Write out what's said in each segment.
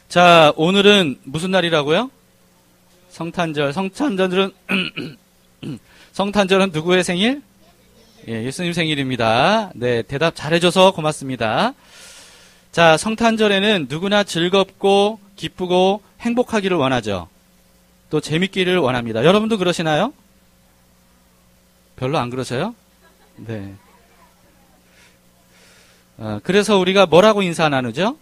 자, 오늘은 무슨 날이라고요? 성탄절. 성탄절은 성탄절은 누구의 생일? 예, 예수님 생일입니다. 네, 대답 잘해줘서 고맙습니다. 자, 성탄절에는 누구나 즐겁고 기쁘고 행복하기를 원하죠. 또 재밌기를 원합니다. 여러분도 그러시나요? 별로 안 그러셔요? 네. 그래서 우리가 뭐라고 인사 나누죠?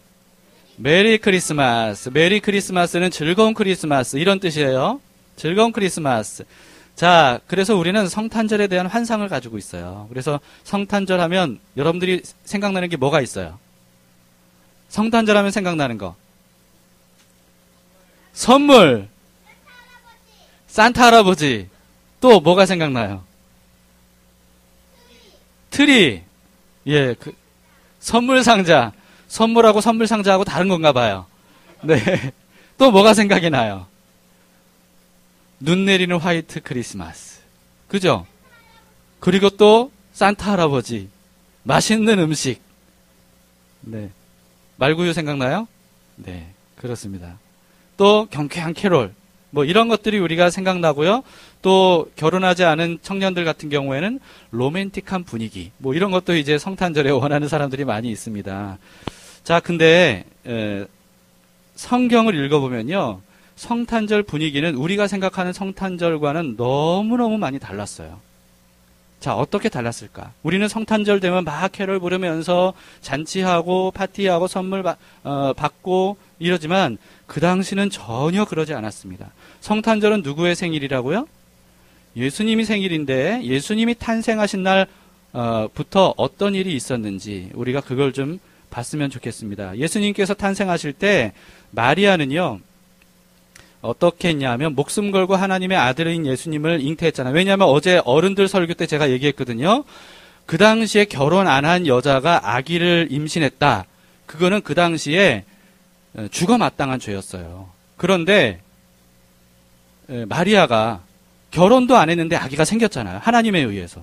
메리 크리스마스. 메리 크리스마스는 즐거운 크리스마스 이런 뜻이에요. 즐거운 크리스마스. 자, 그래서 우리는 성탄절에 대한 환상을 가지고 있어요. 그래서 성탄절 하면 여러분들이 생각나는 게 뭐가 있어요? 성탄절 하면 생각나는 거. 선물. 산타 할아버지. 또 뭐가 생각나요? 트리. 예, 선물 상자. 선물하고 선물 상자하고 다른 건가 봐요. 네. 또 뭐가 생각이 나요? 눈 내리는 화이트 크리스마스. 그죠? 그리고 또 산타 할아버지. 맛있는 음식. 네. 말구유 생각나요? 네. 그렇습니다. 또 경쾌한 캐롤. 뭐 이런 것들이 우리가 생각나고요. 또 결혼하지 않은 청년들 같은 경우에는 로맨틱한 분위기. 뭐 이런 것도 이제 성탄절에 원하는 사람들이 많이 있습니다. 자, 근데 성경을 읽어보면요. 성탄절 분위기는 우리가 생각하는 성탄절과는 너무너무 많이 달랐어요. 자, 어떻게 달랐을까? 우리는 성탄절 되면 막 캐롤 부르면서 잔치하고 파티하고 선물 받고 이러지만 그 당시는 전혀 그러지 않았습니다. 성탄절은 누구의 생일이라고요? 예수님이 생일인데 예수님이 탄생하신 날부터 어떤 일이 있었는지 우리가 그걸 좀 봤으면 좋겠습니다. 예수님께서 탄생하실 때 마리아는요. 어떻게 했냐면 목숨 걸고 하나님의 아들인 예수님을 잉태했잖아요. 왜냐하면 어제 어른들 설교 때 제가 얘기했거든요. 그 당시에 결혼 안 한 여자가 아기를 임신했다. 그거는 그 당시에 죽어 마땅한 죄였어요. 그런데 마리아가 결혼도 안 했는데 아기가 생겼잖아요. 하나님에 의해서.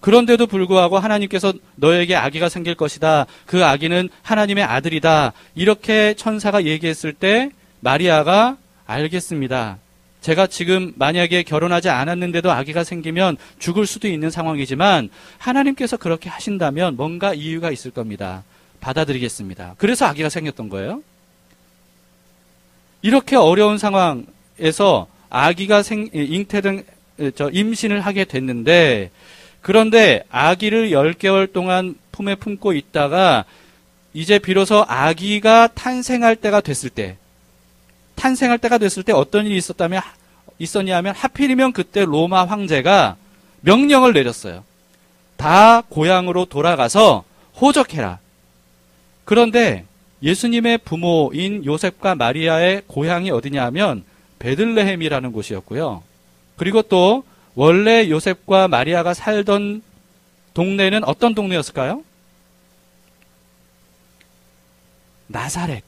그런데도 불구하고 하나님께서 너에게 아기가 생길 것이다. 그 아기는 하나님의 아들이다. 이렇게 천사가 얘기했을 때 마리아가 알겠습니다. 제가 지금 만약에 결혼하지 않았는데도 아기가 생기면 죽을 수도 있는 상황이지만 하나님께서 그렇게 하신다면 뭔가 이유가 있을 겁니다. 받아들이겠습니다. 그래서 아기가 생겼던 거예요. 이렇게 어려운 상황에서 아기가 임신을 하게 됐는데 그런데 아기를 10개월 동안 품에 품고 있다가 이제 비로소 아기가 탄생할 때가 됐을 때 어떤 일이 있었냐면 하필이면 그때 로마 황제가 명령을 내렸어요. 다 고향으로 돌아가서 호적해라. 그런데 예수님의 부모인 요셉과 마리아의 고향이 어디냐 하면 베들레헴이라는 곳이었고요. 그리고 또 원래 요셉과 마리아가 살던 동네는 어떤 동네였을까요? 나사렛.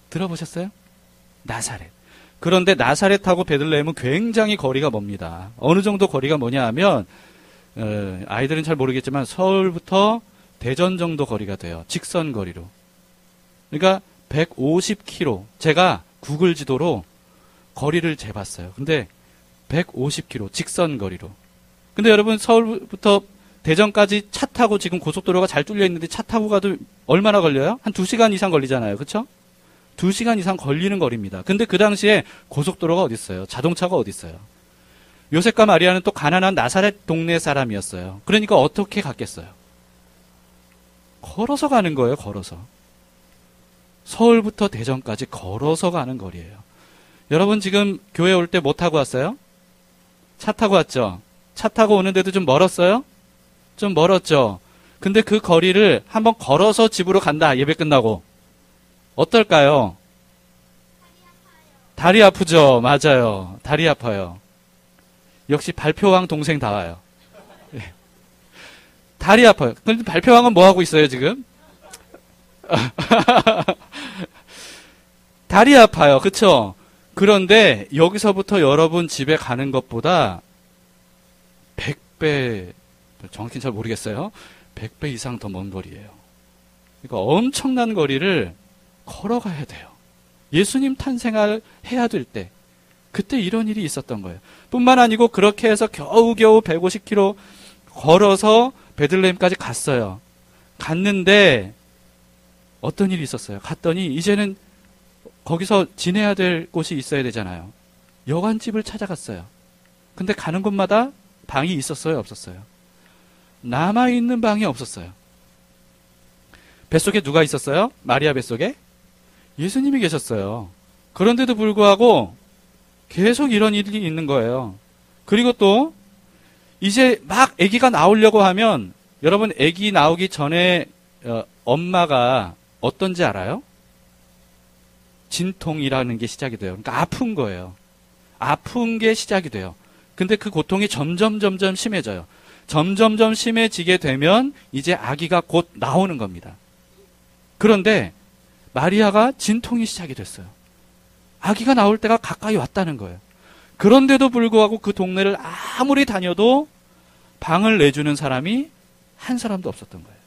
들어보셨어요? 나사렛. 그런데 나사렛하고 베들레헴은 굉장히 거리가 멉니다. 어느 정도 거리가 뭐냐 하면 아이들은 잘 모르겠지만 서울부터 대전 정도 거리가 돼요. 직선 거리로. 그러니까 150km. 제가 구글 지도로 거리를 재봤어요. 근데 150km 직선 거리로. 근데 여러분 서울부터 대전까지 차 타고 지금 고속도로가 잘 뚫려 있는데 차 타고 가도 얼마나 걸려요? 한 2시간 이상 걸리잖아요. 그렇죠? 2시간 이상 걸리는 거리입니다. 근데 그 당시에 고속도로가 어디 있어요? 자동차가 어디 있어요? 요셉과 마리아는 또 가난한 나사렛 동네 사람이었어요. 그러니까 어떻게 갔겠어요? 걸어서 가는 거예요. 걸어서. 서울부터 대전까지 걸어서 가는 거리예요. 여러분 지금 교회 올 때 뭐 타고 왔어요? 차 타고 왔죠? 차 타고 오는데도 좀 멀었어요? 좀 멀었죠? 근데 그 거리를 한번 걸어서 집으로 간다. 예배 끝나고. 어떨까요? 다리 아프죠? 맞아요. 다리 아파요. 역시 발표왕 동생 다 와요. 다리 아파요. 그런데 발표왕은 뭐 하고 있어요, 지금? 다리 아파요. 그쵸? 그런데 여기서부터 여러분 집에 가는 것보다 100배, 정확히는 잘 모르겠어요. 100배 이상 더 먼 거리예요. 그러니까 엄청난 거리를 걸어가야 돼요. 예수님 탄생을 해야 될 때, 그때 이런 일이 있었던 거예요. 뿐만 아니고 그렇게 해서 겨우겨우 150km 걸어서 베들레헴까지 갔어요. 갔는데 어떤 일이 있었어요? 갔더니 이제는 거기서 지내야 될 곳이 있어야 되잖아요. 여관집을 찾아갔어요. 근데 가는 곳마다 방이 있었어요? 없었어요? 남아있는 방이 없었어요. 뱃속에 누가 있었어요? 마리아 뱃속에? 예수님이 계셨어요. 그런데도 불구하고 계속 이런 일이 있는 거예요. 그리고 또 이제 막 아기가 나오려고 하면, 여러분 아기 나오기 전에 엄마가 어떤지 알아요? 진통이라는 게 시작이 돼요. 그러니까 아픈 거예요. 아픈 게 시작이 돼요. 근데 그 고통이 점점 심해져요. 점점 심해지게 되면 이제 아기가 곧 나오는 겁니다. 그런데 마리아가 진통이 시작이 됐어요. 아기가 나올 때가 가까이 왔다는 거예요. 그런데도 불구하고 그 동네를 아무리 다녀도 방을 내주는 사람이 한 사람도 없었던 거예요.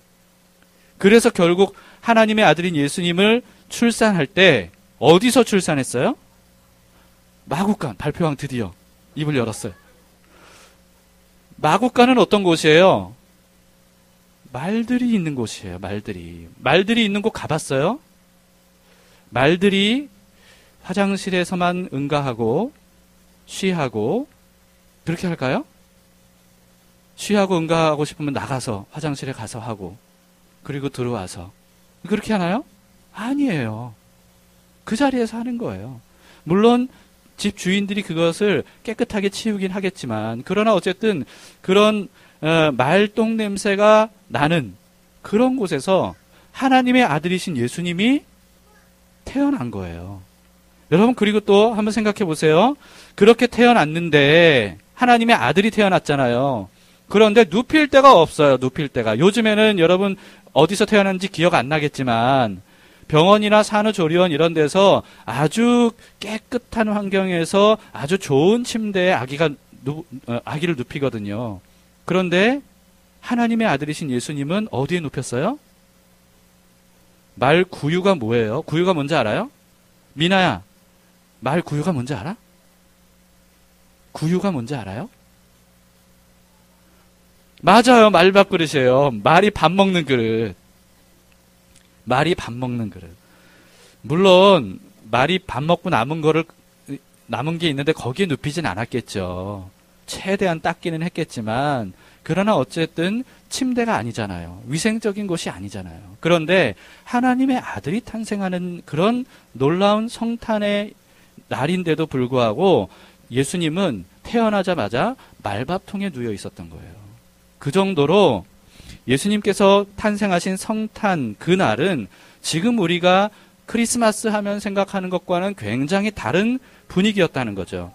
그래서 결국 하나님의 아들인 예수님을 출산할 때 어디서 출산했어요? 마구간. 발표왕 드디어 입을 열었어요. 마구간은 어떤 곳이에요? 말들이 있는 곳이에요. 말들이 있는 곳 가봤어요? 말들이 화장실에서만 응가하고 쉬하고 그렇게 할까요? 쉬하고 응가하고 싶으면 나가서 화장실에 가서 하고 그리고 들어와서 그렇게 하나요? 아니에요. 그 자리에서 하는 거예요. 물론 집 주인들이 그것을 깨끗하게 치우긴 하겠지만, 그러나 어쨌든 그런 말똥 냄새가 나는 그런 곳에서 하나님의 아들이신 예수님이 태어난 거예요. 여러분, 그리고 또 한번 생각해 보세요. 그렇게 태어났는데 하나님의 아들이 태어났잖아요. 그런데 눕힐 데가 없어요. 눕힐 데가. 요즘에는 여러분 어디서 태어났는지 기억 안 나겠지만 병원이나 산후조리원 이런 데서 아주 깨끗한 환경에서 아주 좋은 침대에 아기를 눕히거든요. 그런데 하나님의 아들이신 예수님은 어디에 눕혔어요? 말 구유가 뭐예요? 구유가 뭔지 알아요? 미나야, 말 구유가 뭔지 알아? 구유가 뭔지 알아요? 맞아요. 말밥 그릇이에요. 말이 밥 먹는 그릇. 말이 밥 먹는 그릇. 물론 말이 밥 먹고 남은 게 있는데 거기에 눕히진 않았겠죠. 최대한 닦기는 했겠지만, 그러나 어쨌든 침대가 아니잖아요. 위생적인 곳이 아니잖아요. 그런데 하나님의 아들이 탄생하는 그런 놀라운 성탄의 날인데도 불구하고 예수님은 태어나자마자 말밥통에 누워 있었던 거예요. 그 정도로 예수님께서 탄생하신 성탄 그날은 지금 우리가 크리스마스 하면 생각하는 것과는 굉장히 다른 분위기였다는 거죠.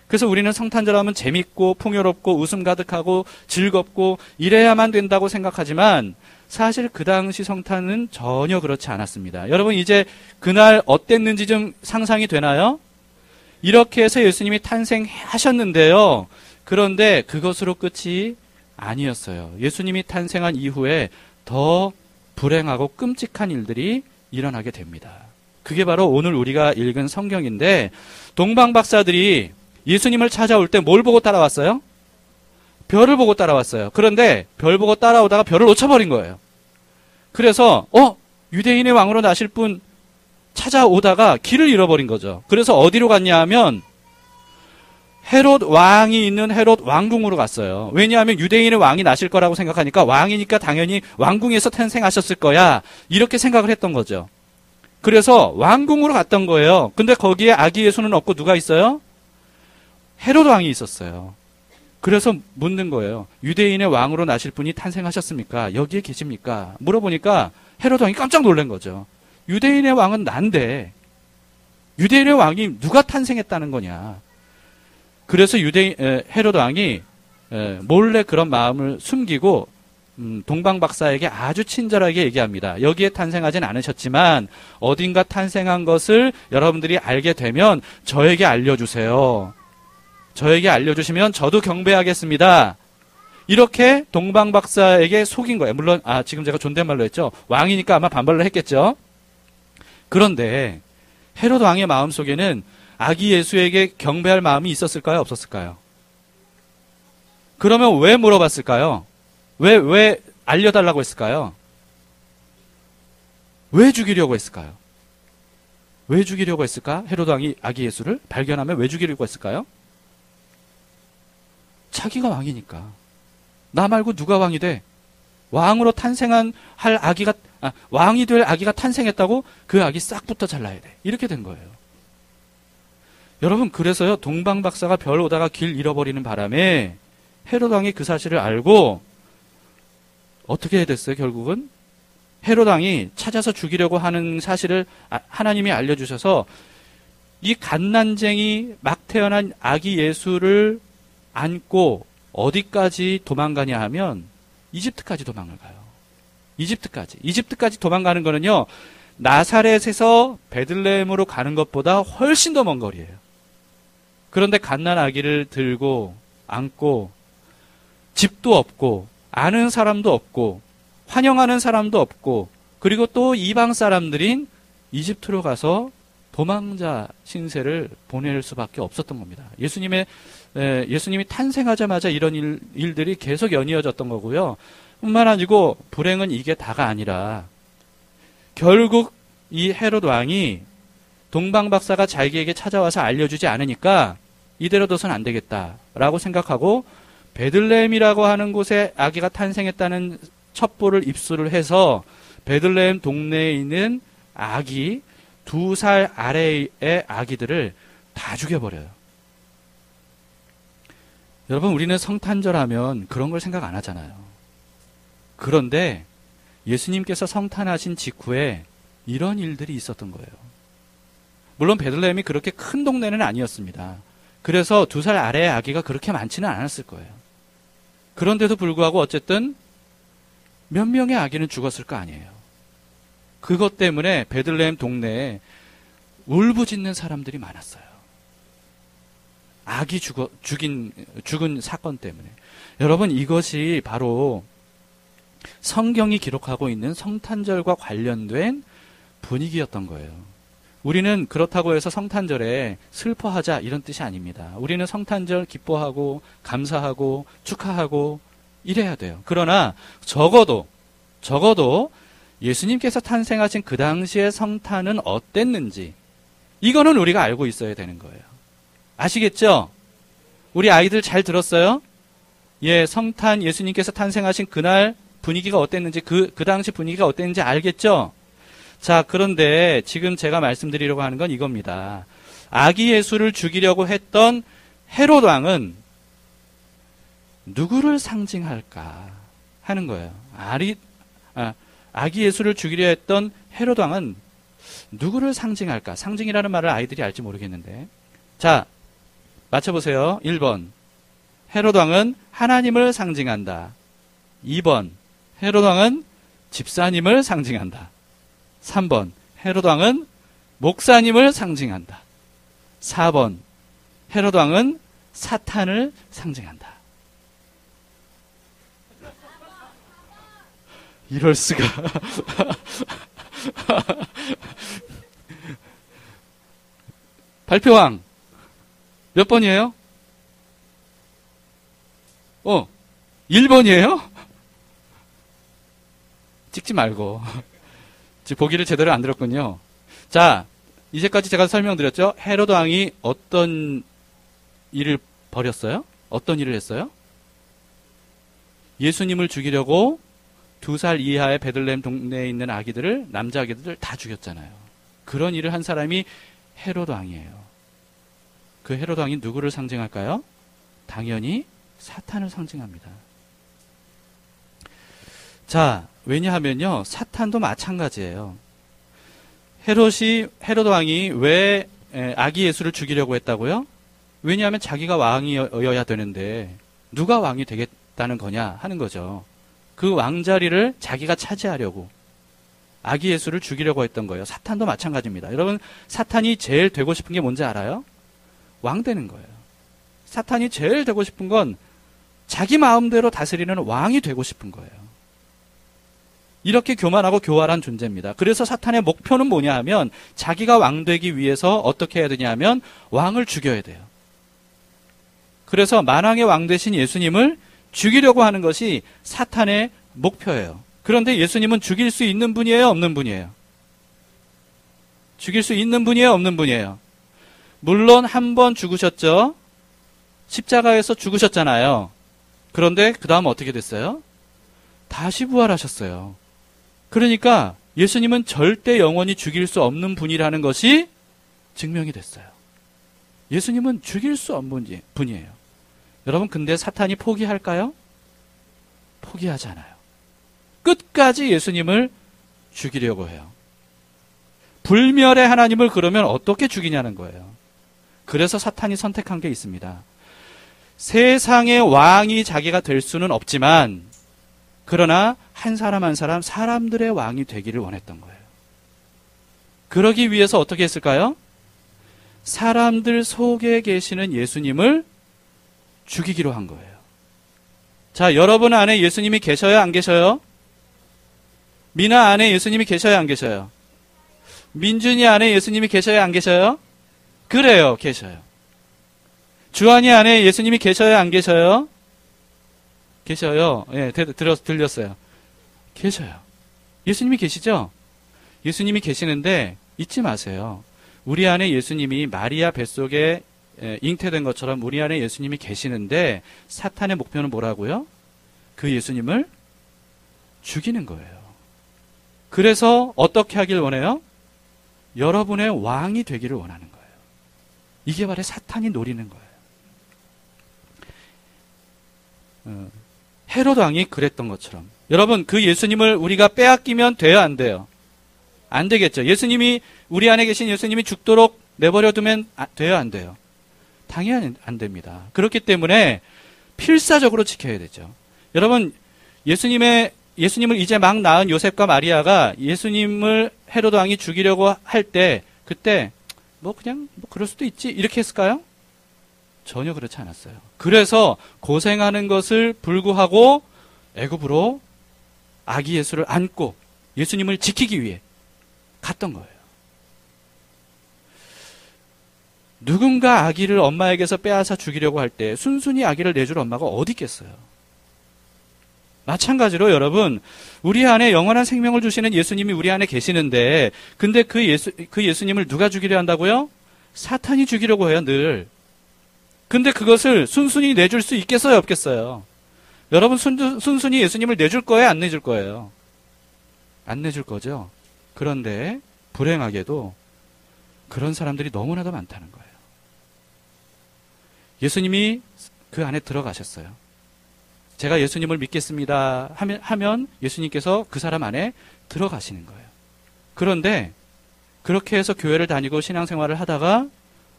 그래서 우리는 성탄절 하면 재밌고 풍요롭고 웃음 가득하고 즐겁고 이래야만 된다고 생각하지만 사실 그 당시 성탄은 전혀 그렇지 않았습니다. 여러분, 이제 그날 어땠는지 좀 상상이 되나요? 이렇게 해서 예수님이 탄생하셨는데요. 그런데 그것으로 끝이 아니었어요. 예수님이 탄생한 이후에 더 불행하고 끔찍한 일들이 일어나게 됩니다. 그게 바로 오늘 우리가 읽은 성경인데, 동방박사들이 예수님을 찾아올 때 뭘 보고 따라왔어요? 별을 보고 따라왔어요. 그런데 별 보고 따라오다가 별을 놓쳐버린 거예요. 그래서 유대인의 왕으로 나실 분 찾아오다가 길을 잃어버린 거죠. 그래서 어디로 갔냐 하면 헤롯 왕이 있는 헤롯 왕궁으로 갔어요. 왜냐하면 유대인의 왕이 나실 거라고 생각하니까, 왕이니까 당연히 왕궁에서 탄생하셨을 거야, 이렇게 생각을 했던 거죠. 그래서 왕궁으로 갔던 거예요. 근데 거기에 아기 예수는 없고 누가 있어요? 헤롯 왕이 있었어요. 그래서 묻는 거예요. 유대인의 왕으로 나실 분이 탄생하셨습니까? 여기에 계십니까? 물어보니까 헤롯 왕이 깜짝 놀란 거죠. 유대인의 왕은 난데 유대인의 왕이 누가 탄생했다는 거냐. 그래서 헤롯 왕이 몰래 그런 마음을 숨기고 동방박사에게 아주 친절하게 얘기합니다. 여기에 탄생하진 않으셨지만 어딘가 탄생한 것을 여러분들이 알게 되면 저에게 알려주세요. 저에게 알려주시면 저도 경배하겠습니다. 이렇게 동방박사에게 속인 거예요. 물론 지금 제가 존댓말로 했죠. 왕이니까 아마 반발을 했겠죠. 그런데 헤롯 왕의 마음속에는 아기 예수에게 경배할 마음이 있었을까요? 없었을까요? 그러면 왜 물어봤을까요? 왜 알려달라고 했을까요? 왜 죽이려고 했을까요? 왜 죽이려고 했을까? 헤롯 왕이 아기 예수를 발견하면 왜 죽이려고 했을까요? 자기가 왕이니까. 나 말고 누가 왕이 돼? 왕으로 왕이 될 아기가 탄생했다고 그 아기 싹부터 잘라야 돼. 이렇게 된 거예요. 여러분, 그래서요, 동방박사가 별 오다가 길 잃어버리는 바람에 헤롯 왕이 그 사실을 알고 어떻게 됐어요, 결국은? 헤롯 왕이 찾아서 죽이려고 하는 사실을 하나님이 알려주셔서 이 갓난쟁이 막 태어난 아기 예수를 안고 어디까지 도망가냐 하면 이집트까지 도망을 가요. 이집트까지 도망가는 거는요, 나사렛에서 베들레헴으로 가는 것보다 훨씬 더 먼 거리예요. 그런데 갓난 아기를 들고 안고 집도 없고 아는 사람도 없고 환영하는 사람도 없고 그리고 또 이방 사람들인 이집트로 가서 도망자 신세를 보낼 수밖에 없었던 겁니다. 예수님이 탄생하자마자 이런 일들이 계속 연이어졌던 거고요. 뿐만 아니고 불행은 이게 다가 아니라 결국 이 헤롯 왕이 동방박사가 자기에게 찾아와서 알려주지 않으니까 이대로 둬선 안 되겠다라고 생각하고 베들레헴이라고 하는 곳에 아기가 탄생했다는 첩보를 입수를 해서 베들레헴 동네에 있는 아기 2살 아래의 아기들을 다 죽여버려요. 여러분, 우리는 성탄절 하면 그런 걸 생각 안 하잖아요. 그런데 예수님께서 성탄하신 직후에 이런 일들이 있었던 거예요. 물론 베들레헴이 그렇게 큰 동네는 아니었습니다. 그래서 2살 아래의 아기가 그렇게 많지는 않았을 거예요. 그런데도 불구하고 어쨌든 몇 명의 아기는 죽었을 거 아니에요. 그것 때문에 베들레헴 동네에 울부짖는 사람들이 많았어요. 아기 죽은 사건 때문에. 여러분, 이것이 바로 성경이 기록하고 있는 성탄절과 관련된 분위기였던 거예요. 우리는 그렇다고 해서 성탄절에 슬퍼하자 이런 뜻이 아닙니다. 우리는 성탄절 기뻐하고 감사하고 축하하고 이래야 돼요. 그러나 적어도 예수님께서 탄생하신 그 당시의 성탄은 어땠는지 이거는 우리가 알고 있어야 되는 거예요. 아시겠죠? 우리 아이들 잘 들었어요? 예, 성탄 예수님께서 탄생하신 그날 분위기가 어땠는지 그 당시 분위기가 어땠는지 알겠죠? 자, 그런데 지금 제가 말씀드리려고 하는 건 이겁니다. 아기 예수를 죽이려고 했던 헤롯 왕은 누구를 상징할까 하는 거예요. 아기 예수를 죽이려 했던 헤롯 왕은 누구를 상징할까? 상징이라는 말을 아이들이 알지 모르겠는데. 자, 맞춰보세요. 1번. 헤롯 왕은 하나님을 상징한다. 2번. 헤롯 왕은 집사님을 상징한다. 3번. 헤롯 왕은 목사님을 상징한다. 4번. 헤롯 왕은 사탄을 상징한다. 이럴 수가. 발표왕 몇 번이에요? 1번이에요? 찍지 말고. 지금 보기를 제대로 안 들었군요. 자, 이제까지 제가 설명드렸죠? 헤롯 왕이 어떤 일을 벌였어요? 어떤 일을 했어요? 예수님을 죽이려고 2살 이하의 베들레헴 동네에 있는 아기들을, 남자 아기들을 다 죽였잖아요. 그런 일을 한 사람이 헤롯 왕이에요. 그 헤롯 왕이 누구를 상징할까요? 당연히 사탄을 상징합니다. 자, 왜냐하면요, 사탄도 마찬가지예요. 헤롯 왕이 왜 아기 예수를 죽이려고 했다고요? 왜냐하면 자기가 왕이어야 되는데 누가 왕이 되겠다는 거냐 하는 거죠. 그 왕자리를 자기가 차지하려고 아기 예수를 죽이려고 했던 거예요. 사탄도 마찬가지입니다. 여러분, 사탄이 제일 되고 싶은 게 뭔지 알아요? 왕 되는 거예요. 사탄이 제일 되고 싶은 건 자기 마음대로 다스리는 왕이 되고 싶은 거예요. 이렇게 교만하고 교활한 존재입니다. 그래서 사탄의 목표는 뭐냐 하면 자기가 왕 되기 위해서 어떻게 해야 되냐 하면 왕을 죽여야 돼요. 그래서 만왕의 왕 되신 예수님을 죽이려고 하는 것이 사탄의 목표예요. 그런데 예수님은 죽일 수 있는 분이에요, 없는 분이에요? 죽일 수 있는 분이에요, 없는 분이에요? 물론 한 번 죽으셨죠. 십자가에서 죽으셨잖아요. 그런데 그 다음 어떻게 됐어요? 다시 부활하셨어요. 그러니까 예수님은 절대 영원히 죽일 수 없는 분이라는 것이 증명이 됐어요. 예수님은 죽일 수 없는 분이에요. 여러분, 근데 사탄이 포기할까요? 포기하지 않아요. 끝까지 예수님을 죽이려고 해요. 불멸의 하나님을 그러면 어떻게 죽이냐는 거예요. 그래서 사탄이 선택한 게 있습니다. 세상의 왕이 자기가 될 수는 없지만 그러나 한 사람 한 사람 사람들의 왕이 되기를 원했던 거예요. 그러기 위해서 어떻게 했을까요? 사람들 속에 계시는 예수님을 죽이기로 한 거예요. 자, 여러분 안에 예수님이 계셔요, 안 계셔요? 미나 안에 예수님이 계셔요, 안 계셔요? 민준이 안에 예수님이 계셔요, 안 계셔요? 그래요, 계셔요. 주한이 안에 예수님이 계셔요, 안 계셔요? 계셔요. 예, 들렸어요. 계셔요. 예수님이 계시죠? 예수님이 계시는데 잊지 마세요. 우리 안에 예수님이 마리아 뱃속에 잉태된 것처럼 우리 안에 예수님이 계시는데 사탄의 목표는 뭐라고요? 그 예수님을 죽이는 거예요. 그래서 어떻게 하길 원해요? 여러분의 왕이 되기를 원하는 거예요. 이게 바로 사탄이 노리는 거예요. 헤롯 왕이 그랬던 것처럼 여러분, 그 예수님을 우리가 빼앗기면 돼요, 안 돼요? 안 되겠죠. 예수님이 우리 안에 계신 예수님이 죽도록 내버려 두면 돼요, 안 돼요? 당연히 안 됩니다. 그렇기 때문에 필사적으로 지켜야 되죠. 여러분, 예수님을 이제 막 낳은 요셉과 마리아가 예수님을 헤롯 왕이 죽이려고 할 때 그때 그냥 그럴 수도 있지 이렇게 했을까요? 전혀 그렇지 않았어요. 그래서 고생하는 것을 불구하고 애굽으로 아기 예수를 안고 예수님을 지키기 위해 갔던 거예요. 누군가 아기를 엄마에게서 빼앗아 죽이려고 할 때 순순히 아기를 내줄 엄마가 어디 있겠어요? 마찬가지로 여러분, 우리 안에 영원한 생명을 주시는 예수님이 우리 안에 계시는데 근데 그 예수님을 누가 죽이려 한다고요? 사탄이 죽이려고 해요, 늘. 근데 그것을 순순히 내줄 수 있겠어요, 없겠어요? 여러분, 순순히 예수님을 내줄 거예요, 안 내줄 거예요? 안 내줄 거죠? 그런데 불행하게도 그런 사람들이 너무나도 많다는 거예요. 예수님이 그 안에 들어가셨어요. 제가 예수님을 믿겠습니다 하면 예수님께서 그 사람 안에 들어가시는 거예요. 그런데 그렇게 해서 교회를 다니고 신앙생활을 하다가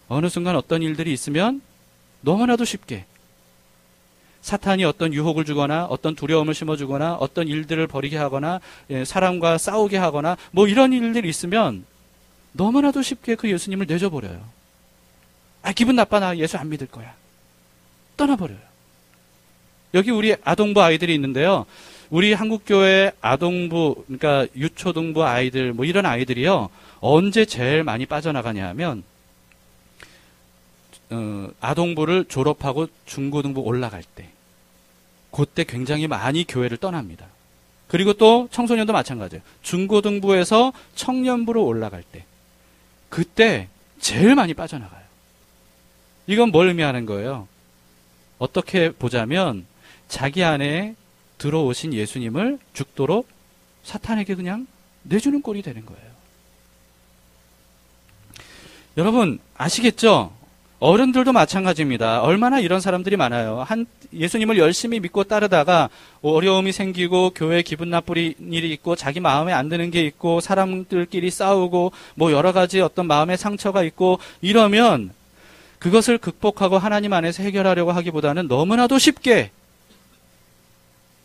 어느 순간 어떤 일들이 있으면 너무나도 쉽게 사탄이 어떤 유혹을 주거나 어떤 두려움을 심어주거나 어떤 일들을 벌이게 하거나 사람과 싸우게 하거나 이런 일들이 있으면 너무나도 쉽게 그 예수님을 내줘버려요. 기분 나빠, 나 예수 안 믿을 거야. 떠나버려요. 여기 우리 아동부 아이들이 있는데요. 우리 한국교회 아동부, 그러니까 유초등부 아이들, 이런 아이들이요. 언제 제일 많이 빠져나가냐 하면 아동부를 졸업하고 중고등부 올라갈 때, 그때 굉장히 많이 교회를 떠납니다. 그리고 또 청소년도 마찬가지예요. 중고등부에서 청년부로 올라갈 때, 그때 제일 많이 빠져나가요. 이건 뭘 의미하는 거예요? 어떻게 보자면 자기 안에 들어오신 예수님을 죽도록 사탄에게 그냥 내주는 꼴이 되는 거예요. 여러분 아시겠죠? 어른들도 마찬가지입니다. 얼마나 이런 사람들이 많아요. 예수님을 열심히 믿고 따르다가 어려움이 생기고 교회에 기분 나쁜 일이 있고 자기 마음에 안 드는 게 있고 사람들끼리 싸우고 여러 가지 어떤 마음의 상처가 있고 이러면 그것을 극복하고 하나님 안에서 해결하려고 하기보다는 너무나도 쉽게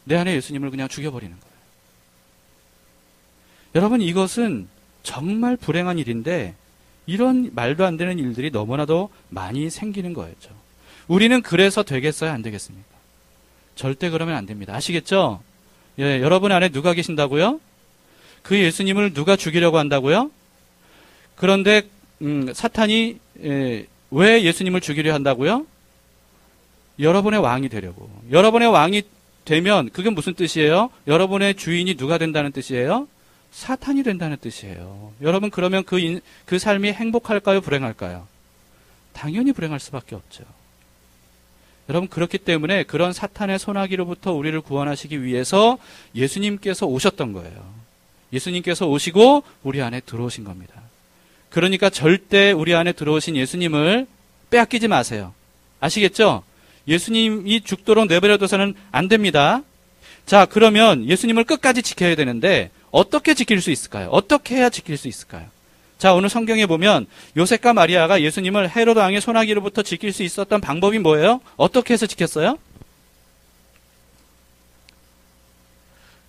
내 안에 예수님을 그냥 죽여버리는 거예요. 여러분 이것은 정말 불행한 일인데 이런 말도 안 되는 일들이 너무나도 많이 생기는 거였죠. 우리는 그래서 되겠어요, 안 되겠습니까? 절대 그러면 안 됩니다. 아시겠죠? 여러분 안에 누가 계신다고요? 그 예수님을 누가 죽이려고 한다고요? 그런데 사탄이 왜 예수님을 죽이려 한다고요? 여러분의 왕이 되려고. 여러분의 왕이 되면 그게 무슨 뜻이에요? 여러분의 주인이 누가 된다는 뜻이에요? 사탄이 된다는 뜻이에요. 여러분 그러면 그 삶이 행복할까요? 불행할까요? 당연히 불행할 수밖에 없죠. 여러분 그렇기 때문에 그런 사탄의 손아귀로부터 우리를 구원하시기 위해서 예수님께서 오셨던 거예요. 예수님께서 오시고 우리 안에 들어오신 겁니다. 그러니까 절대 우리 안에 들어오신 예수님을 빼앗기지 마세요. 아시겠죠? 예수님이 죽도록 내버려둬서는 안 됩니다. 자, 그러면 예수님을 끝까지 지켜야 되는데 어떻게 지킬 수 있을까요? 어떻게 해야 지킬 수 있을까요? 자, 오늘 성경에 보면 요셉과 마리아가 예수님을 헤로드 왕의 손아귀로부터 지킬 수 있었던 방법이 뭐예요? 어떻게 해서 지켰어요?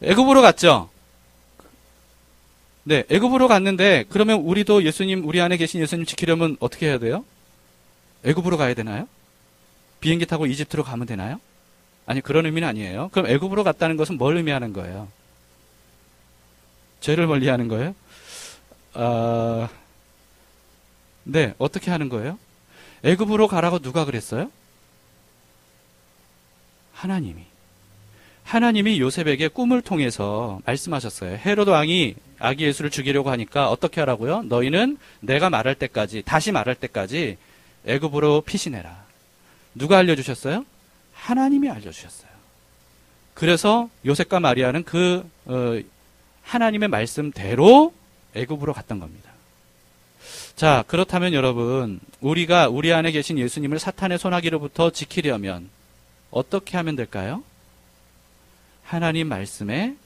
애굽으로 갔죠? 네, 애굽으로 갔는데 그러면 우리도 예수님, 우리 안에 계신 예수님 지키려면 어떻게 해야 돼요? 애굽으로 가야 되나요? 비행기 타고 이집트로 가면 되나요? 아니, 그런 의미는 아니에요. 그럼 애굽으로 갔다는 것은 뭘 의미하는 거예요? 죄를 멀리하는 거예요? 네, 어떻게 하는 거예요? 애굽으로 가라고 누가 그랬어요? 하나님이 요셉에게 꿈을 통해서 말씀하셨어요. 헤로드 왕이 아기 예수를 죽이려고 하니까 어떻게 하라고요? 너희는 내가 말할 때까지, 다시 말할 때까지 애굽으로 피신해라. 누가 알려주셨어요? 하나님이 알려주셨어요. 그래서 요셉과 마리아는 하나님의 말씀대로 애굽으로 갔던 겁니다. 자, 그렇다면 여러분, 우리가 우리 안에 계신 예수님을 사탄의 손아귀로부터 지키려면 어떻게 하면 될까요? 하나님 말씀에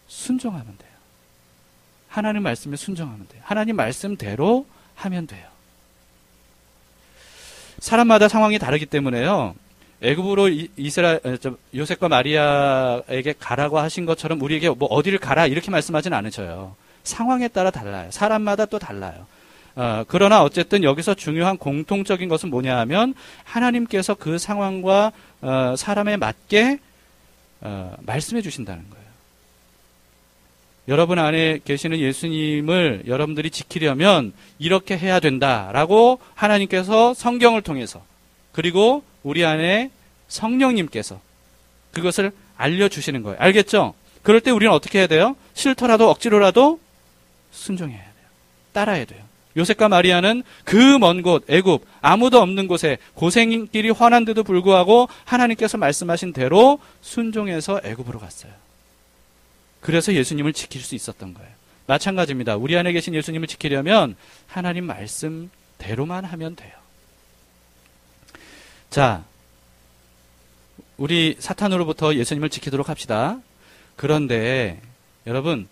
순종하면 돼요. 하나님 말씀에 순종하면 돼요. 하나님 말씀대로 하면 돼요. 사람마다 상황이 다르기 때문에요. 애굽으로 요셉과 마리아에게 가라고 하신 것처럼 우리에게 뭐 어디를 가라 이렇게 말씀하진 않으셔요. 상황에 따라 달라요. 사람마다 또 달라요. 그러나 어쨌든 여기서 중요한 공통적인 것은 뭐냐 하면 하나님께서 그 상황과 사람에 맞게 말씀해 주신다는 거예요. 여러분 안에 계시는 예수님을 여러분들이 지키려면 이렇게 해야 된다라고 하나님께서 성경을 통해서 그리고 우리 안에 성령님께서 그것을 알려주시는 거예요. 알겠죠? 그럴 때 우리는 어떻게 해야 돼요? 싫더라도 억지로라도 순종해야 돼요. 따라야 돼요. 요셉과 마리아는 그 먼 곳 애굽 아무도 없는 곳에 고생길이 훤한데도 불구하고 하나님께서 말씀하신 대로 순종해서 애굽으로 갔어요. 그래서 예수님을 지킬 수 있었던 거예요. 마찬가지입니다. 우리 안에 계신 예수님을 지키려면 하나님 말씀대로만 하면 돼요. 자, 우리 사탄으로부터 예수님을 지키도록 합시다. 그런데 여러분,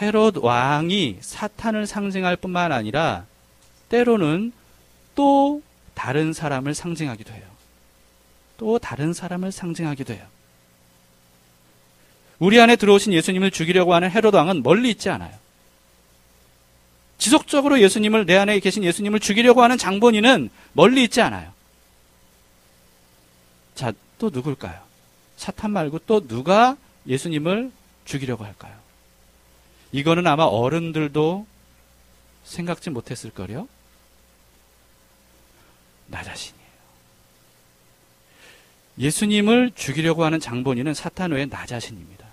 헤롯 왕이 사탄을 상징할 뿐만 아니라 때로는 또 다른 사람을 상징하기도 해요. 또 다른 사람을 상징하기도 해요. 우리 안에 들어오신 예수님을 죽이려고 하는 헤롯 왕은 멀리 있지 않아요. 지속적으로 내 안에 계신 예수님을 죽이려고 하는 장본인은 멀리 있지 않아요. 자, 또 누굴까요? 사탄 말고 또 누가 예수님을 죽이려고 할까요? 이거는 아마 어른들도 생각지 못했을 거요. 나 자신이에요. 예수님을 죽이려고 하는 장본인은 사탄 외에 나 자신입니다.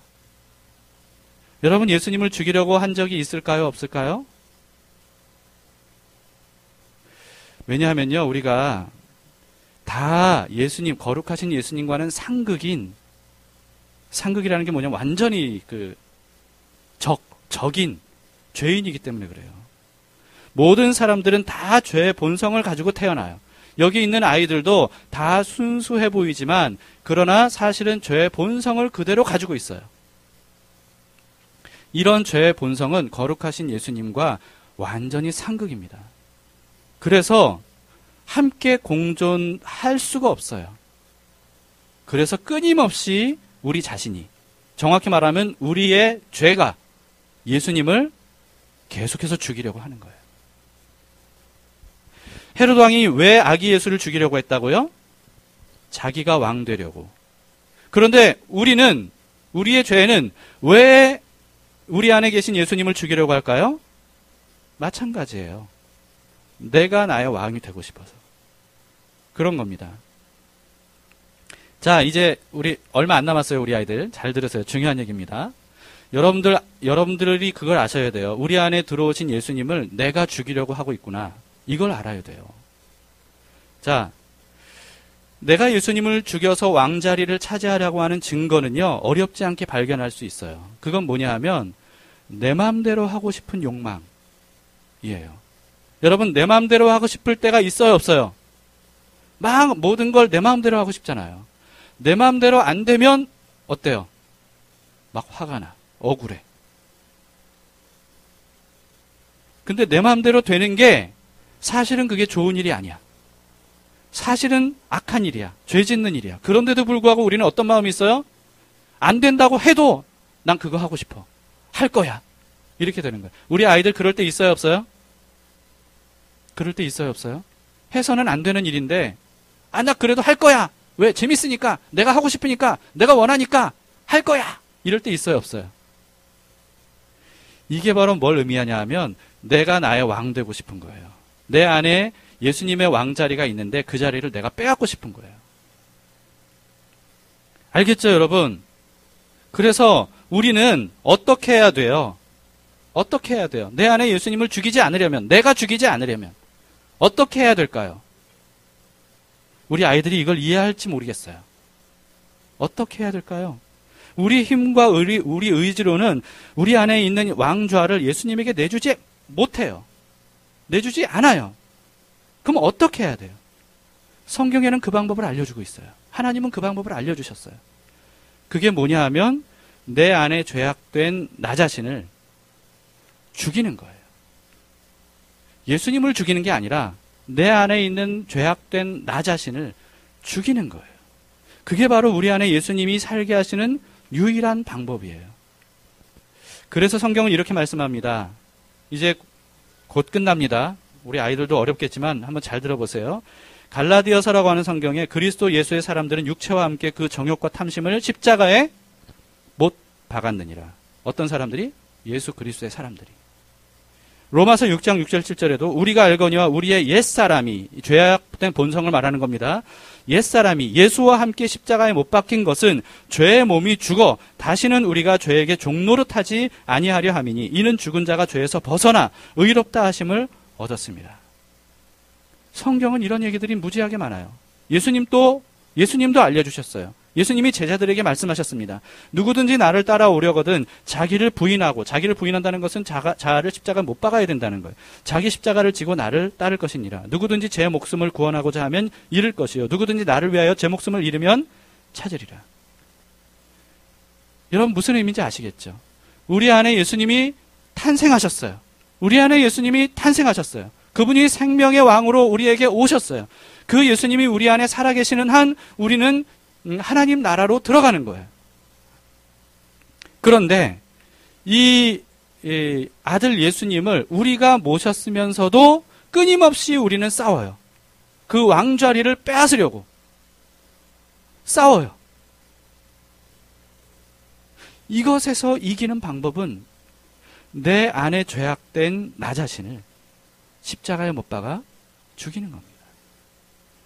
여러분, 예수님을 죽이려고 한 적이 있을까요? 없을까요? 왜냐하면요, 우리가 다 예수님, 거룩하신 예수님과는 상극이라는 게 뭐냐면 완전히 적인 죄인이기 때문에 그래요. 모든 사람들은 다 죄의 본성을 가지고 태어나요. 여기 있는 아이들도 다 순수해 보이지만 그러나 사실은 죄의 본성을 그대로 가지고 있어요. 이런 죄의 본성은 거룩하신 예수님과 완전히 상극입니다. 그래서 함께 공존할 수가 없어요. 그래서 끊임없이 우리 자신이, 정확히 말하면 우리의 죄가 예수님을 계속해서 죽이려고 하는 거예요. 헤롯 왕이 왜 아기 예수를 죽이려고 했다고요? 자기가 왕 되려고. 그런데 우리의 죄는 왜 우리 안에 계신 예수님을 죽이려고 할까요? 마찬가지예요. 내가 나의 왕이 되고 싶어서. 그런 겁니다. 자, 이제 우리 얼마 안 남았어요, 우리 아이들. 잘 들으세요. 중요한 얘기입니다. 여러분들이 그걸 아셔야 돼요. 우리 안에 들어오신 예수님을 내가 죽이려고 하고 있구나. 이걸 알아야 돼요. 자, 내가 예수님을 죽여서 왕자리를 차지하려고 하는 증거는요, 어렵지 않게 발견할 수 있어요. 그건 뭐냐 하면, 내 마음대로 하고 싶은 욕망이에요. 여러분, 내 마음대로 하고 싶을 때가 있어요, 없어요? 막 모든 걸 내 마음대로 하고 싶잖아요. 내 마음대로 안 되면, 어때요? 막 화가 나. 억울해. 근데 내 마음대로 되는 게, 사실은 그게 좋은 일이 아니야. 사실은 악한 일이야. 죄 짓는 일이야. 그런데도 불구하고 우리는 어떤 마음이 있어요? 안 된다고 해도 난 그거 하고 싶어. 할 거야. 이렇게 되는 거예요. 우리 아이들 그럴 때 있어요, 없어요? 그럴 때 있어요, 없어요? 해서는 안 되는 일인데, 나 그래도 할 거야. 왜? 재밌으니까. 내가 하고 싶으니까. 내가 원하니까. 할 거야. 이럴 때 있어요, 없어요? 이게 바로 뭘 의미하냐 하면, 내가 나의 왕 되고 싶은 거예요. 내 안에 예수님의 왕자리가 있는데 그 자리를 내가 빼앗고 싶은 거예요. 알겠죠, 여러분? 그래서 우리는 어떻게 해야 돼요? 어떻게 해야 돼요? 내 안에 예수님을 죽이지 않으려면, 내가 죽이지 않으려면 어떻게 해야 될까요? 우리 아이들이 이걸 이해할지 모르겠어요. 어떻게 해야 될까요? 우리 힘과 우리 의지로는 우리 안에 있는 왕좌를 예수님에게 내주지 못해요. 내주지 않아요. 그럼 어떻게 해야 돼요? 성경에는 그 방법을 알려주고 있어요. 하나님은 그 방법을 알려주셨어요. 그게 뭐냐 하면 내 안에 죄악된 나 자신을 죽이는 거예요. 예수님을 죽이는 게 아니라 내 안에 있는 죄악된 나 자신을 죽이는 거예요. 그게 바로 우리 안에 예수님이 살게 하시는 유일한 방법이에요. 그래서 성경은 이렇게 말씀합니다. 이제 곧 끝납니다. 우리 아이들도 어렵겠지만 한번 잘 들어보세요. 갈라디아서라고 하는 성경에 그리스도 예수의 사람들은 육체와 함께 그 정욕과 탐심을 십자가에 못 박았느니라. 어떤 사람들이? 예수 그리스도의 사람들이. 로마서 6장 6절 7절에도 우리가 알거니와 우리의 옛사람이, 죄악된 본성을 말하는 겁니다. 옛사람이 예수와 함께 십자가에 못 박힌 것은 죄의 몸이 죽어 다시는 우리가 죄에게 종노릇하지 아니하려 함이니 이는 죽은 자가 죄에서 벗어나 의롭다 하심을 얻었습니다. 성경은 이런 얘기들이 무지하게 많아요. 예수님도 알려주셨어요. 예수님이 제자들에게 말씀하셨습니다. 누구든지 나를 따라오려거든 자기를 부인하고, 자기를 부인한다는 것은 자아를 십자가에 못 박아야 된다는 거예요. 자기 십자가를 지고 나를 따를 것이니라. 누구든지 제 목숨을 구원하고자 하면 잃을 것이요 누구든지 나를 위하여 제 목숨을 잃으면 찾으리라. 여러분 무슨 의미인지 아시겠죠? 우리 안에 예수님이 탄생하셨어요. 우리 안에 예수님이 탄생하셨어요. 그분이 생명의 왕으로 우리에게 오셨어요. 그 예수님이 우리 안에 살아계시는 한 우리는 하나님 나라로 들어가는 거예요. 그런데 이 아들 예수님을 우리가 모셨으면서도 끊임없이 우리는 싸워요. 그 왕좌리를 빼앗으려고 싸워요. 이것에서 이기는 방법은 내 안에 죄악된 나 자신을 십자가에 못 박아 죽이는 겁니다.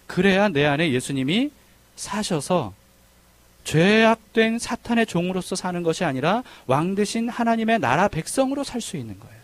그래야 내 안에 예수님이 사셔서 죄악된 사탄의 종으로서 사는 것이 아니라 왕 대신 하나님의 나라 백성으로 살 수 있는 거예요.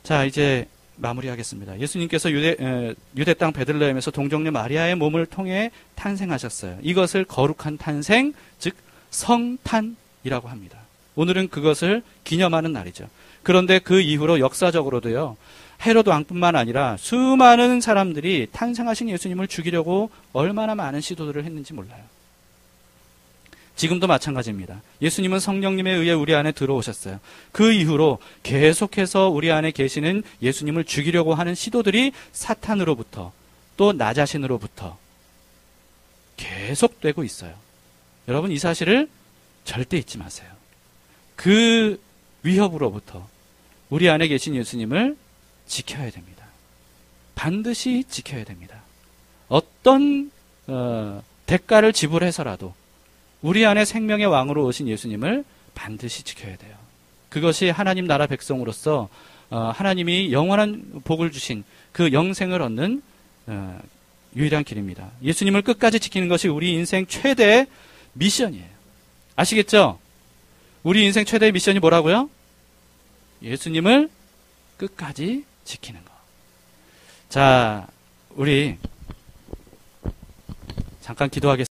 자, 이제 마무리하겠습니다. 예수님께서 유대 땅 베들레헴에서 동정녀 마리아의 몸을 통해 탄생하셨어요. 이것을 거룩한 탄생, 즉 성탄이라고 합니다. 오늘은 그것을 기념하는 날이죠. 그런데 그 이후로 역사적으로도요, 헤로드 왕뿐만 아니라 수많은 사람들이 탄생하신 예수님을 죽이려고 얼마나 많은 시도들을 했는지 몰라요. 지금도 마찬가지입니다. 예수님은 성령님에 의해 우리 안에 들어오셨어요. 그 이후로 계속해서 우리 안에 계시는 예수님을 죽이려고 하는 시도들이 사탄으로부터 또 나 자신으로부터 계속되고 있어요. 여러분 이 사실을 절대 잊지 마세요. 그 위협으로부터 우리 안에 계신 예수님을 지켜야 됩니다. 반드시 지켜야 됩니다. 어떤 대가를 지불해서라도 우리 안에 생명의 왕으로 오신 예수님을 반드시 지켜야 돼요. 그것이 하나님 나라 백성으로서 하나님이 영원한 복을 주신 그 영생을 얻는 유일한 길입니다. 예수님을 끝까지 지키는 것이 우리 인생 최대의 미션이에요. 아시겠죠? 우리 인생 최대의 미션이 뭐라고요? 예수님을 끝까지 지키는 것. 자, 우리 잠깐 기도하겠습니다.